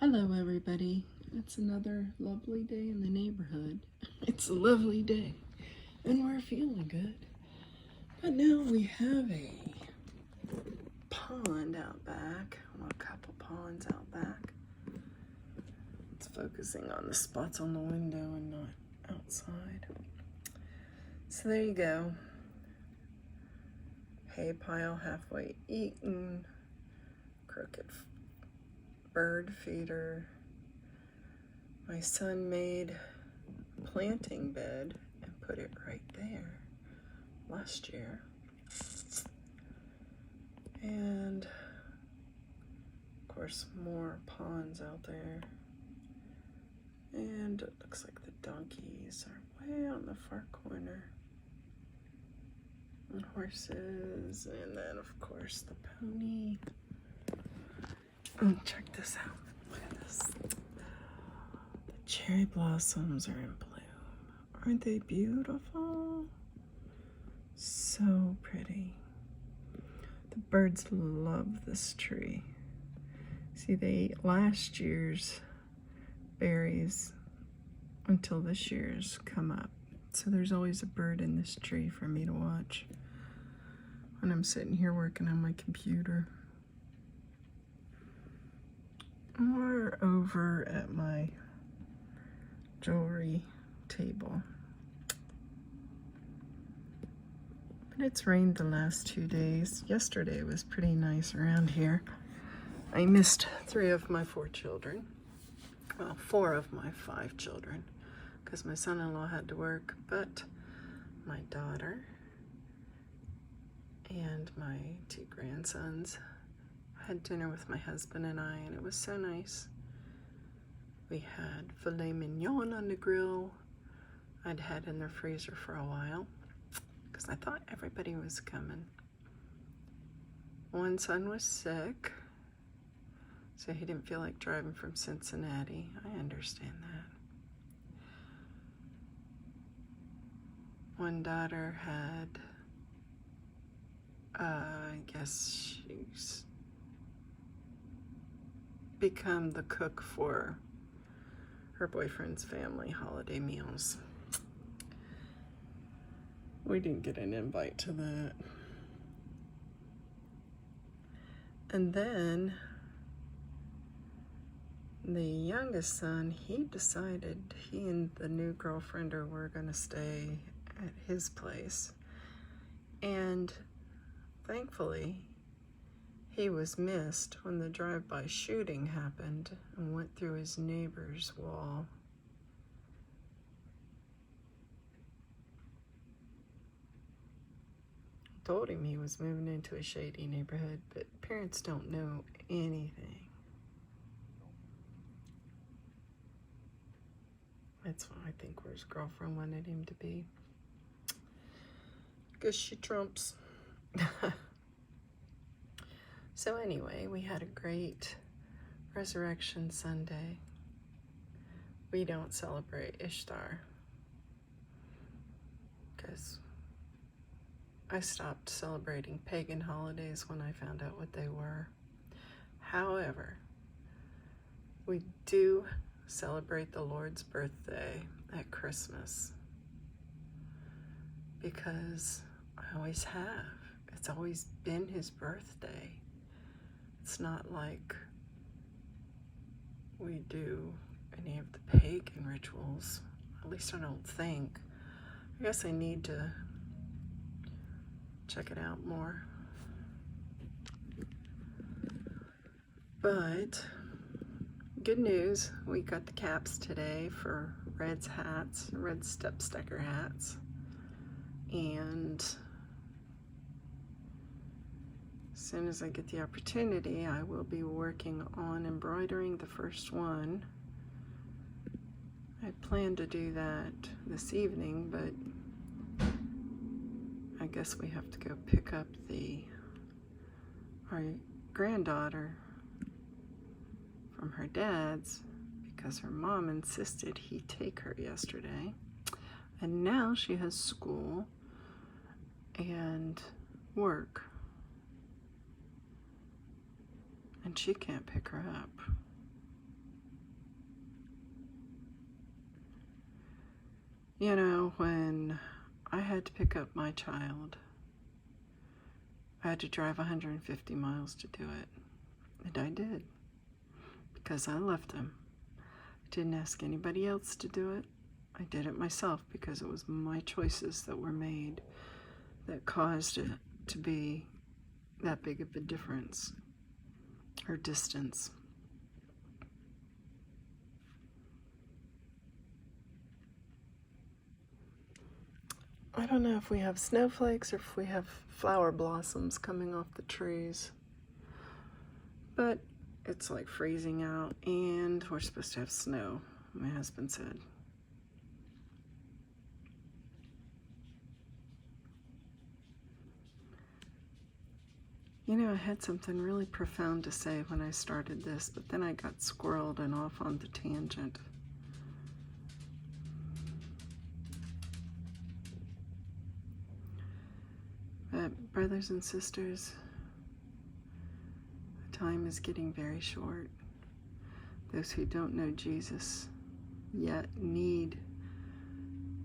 Hello, everybody. It's another lovely day in the neighborhood. It's a lovely day, and we're feeling good. But now we have a pond out back. Well, a couple ponds out back. It's focusing on the spots on the window and not outside. So there you go. Hay pile halfway eaten. Crooked bird feeder. My son made a planting bed and put it right there last year. And of course more ponds out there. And it looks like the donkeys are way on the far corner. And horses, and then of course the pony. Oh, check this out. Look at this. The cherry blossoms are in bloom. Aren't they beautiful? So pretty. The birds love this tree. See, they ate last year's berries until this year's come up. So there's always a bird in this tree for me to watch when I'm sitting here working on my computer. Or over at my jewelry table. But it's rained the last 2 days. Yesterday was pretty nice around here. I missed 3 of my 4 children. Well, 4 of my 5 children, because my son-in-law had to work, but my daughter and my 2 grandsons had dinner with my husband and I, and it was so nice. We had filet mignon on the grill. I'd had in the freezer for a while because I thought everybody was coming. One son was sick, so he didn't feel like driving from Cincinnati. I understand that. One daughter had, I guess she's become the cook for her boyfriend's family holiday meals. We didn't get an invite to that. And then the youngest son, he decided he and the new girlfriend were gonna stay at his place. And thankfully, he was missed when the drive-by shooting happened and went through his neighbor's wall. I told him he was moving into a shady neighborhood, but parents don't know anything. That's why I think where his girlfriend wanted him to be. Guess she trumps. So anyway, we had a great Resurrection Sunday. We don't celebrate Ishtar because I stopped celebrating pagan holidays when I found out what they were. However, we do celebrate the Lord's birthday at Christmas because I always have. It's always been his birthday. It's not like we do any of the pagan rituals. At least I don't think. I guess I need to check it out more. But good news, we got the caps today for Red's hats, Red Step Sticker hats. And as soon as I get the opportunity, I will be working on embroidering the first one. I plan to do that this evening, but I guess we have to go pick up our granddaughter from her dad's because her mom insisted he take her yesterday. And now she has school and work, and she can't pick her up. You know, when I had to pick up my child, I had to drive 150 miles to do it. And I did, because I loved him. I didn't ask anybody else to do it. I did it myself because it was my choices that were made that caused it to be that big of a difference or distance. I don't know if we have snowflakes or if we have flower blossoms coming off the trees, but it's like freezing out and we're supposed to have snow, my husband said. You know, I had something really profound to say when I started this, but then I got squirreled and off on the tangent. But brothers and sisters, time is getting very short. Those who don't know Jesus yet need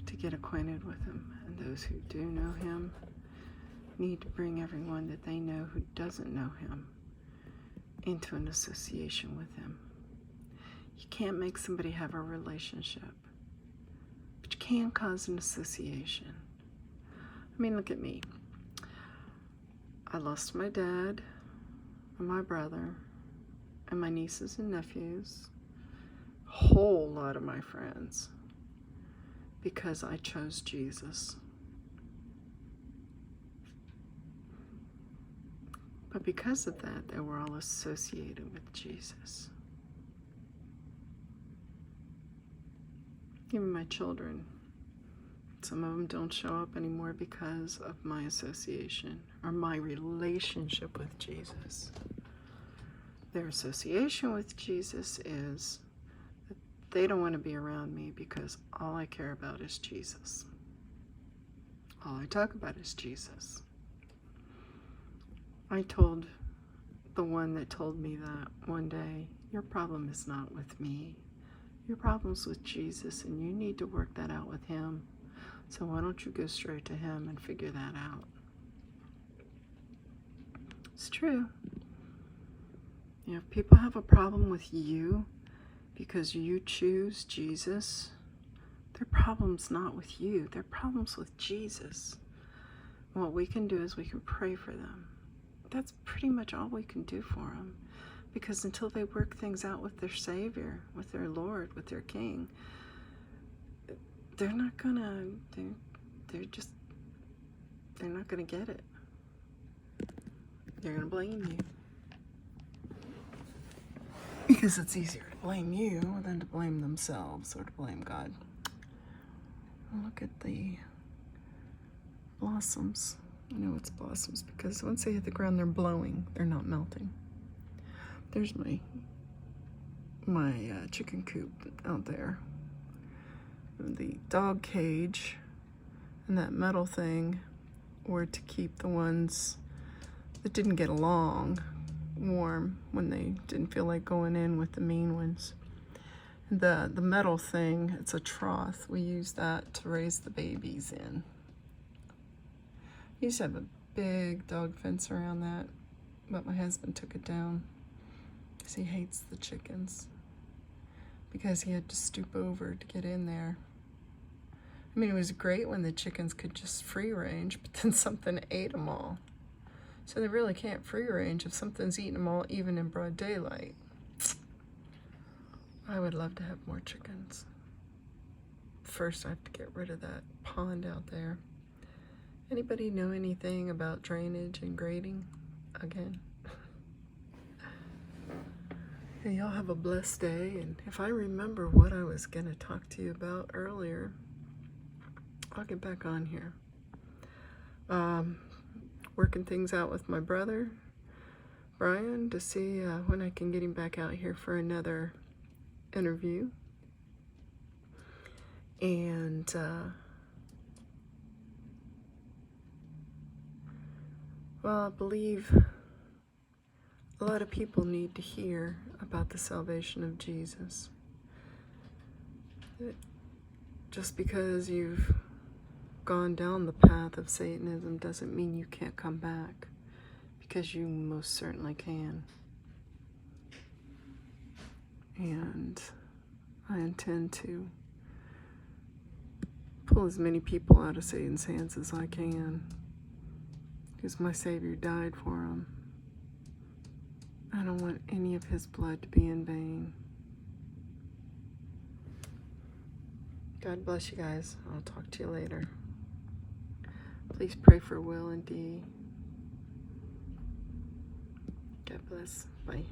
to get acquainted with him, and those who do know him need to bring everyone that they know who doesn't know him into an association with him. You can't make somebody have a relationship, but you can cause an association. I mean, look at me. I lost my dad and my brother and my nieces and nephews, a whole lot of my friends, because I chose Jesus. But because of that, they were all associated with Jesus. Even my children, some of them don't show up anymore because of my association or my relationship with Jesus. Their association with Jesus is that they don't want to be around me because all I care about is Jesus. All I talk about is Jesus. I told the one that told me that one day, your problem is not with me. Your problem's with Jesus, and you need to work that out with him. So why don't you go straight to him and figure that out? It's true. You know, if people have a problem with you because you choose Jesus, their problem's not with you. Their problem's with Jesus. And what we can do is we can pray for them. That's pretty much all we can do for them, because until they work things out with their Savior, with their Lord, with their King, they're not gonna get it. They're gonna blame you, because it's easier to blame you than to blame themselves or to blame God. Look at the blossoms. I know it's blossoms because once they hit the ground, they're blowing. They're not melting. There's my chicken coop out there. The dog cage and that metal thing were to keep the ones that didn't get along warm when they didn't feel like going in with the mean ones. The metal thing, it's a trough. We use that to raise the babies in. I used to have a big dog fence around that, but my husband took it down because he hates the chickens, because he had to stoop over to get in there. I mean, it was great when the chickens could just free range, but then something ate them all. So they really can't free range if something's eating them all, even in broad daylight. I would love to have more chickens. First, I have to get rid of that pond out there. Anybody know anything about drainage and grading? Again. Hey, y'all have a blessed day, and if I remember what I was going to talk to you about earlier, I'll get back on here. Working things out with my brother, Brian, to see when I can get him back out here for another interview. And well, I believe a lot of people need to hear about the salvation of Jesus. That just because you've gone down the path of Satanism doesn't mean you can't come back, because you most certainly can. And I intend to pull as many people out of Satan's hands as I can, because my Savior died for them. I don't want any of his blood to be in vain. God bless you guys. I'll talk to you later. Please pray for Will and Dee. God bless. Bye.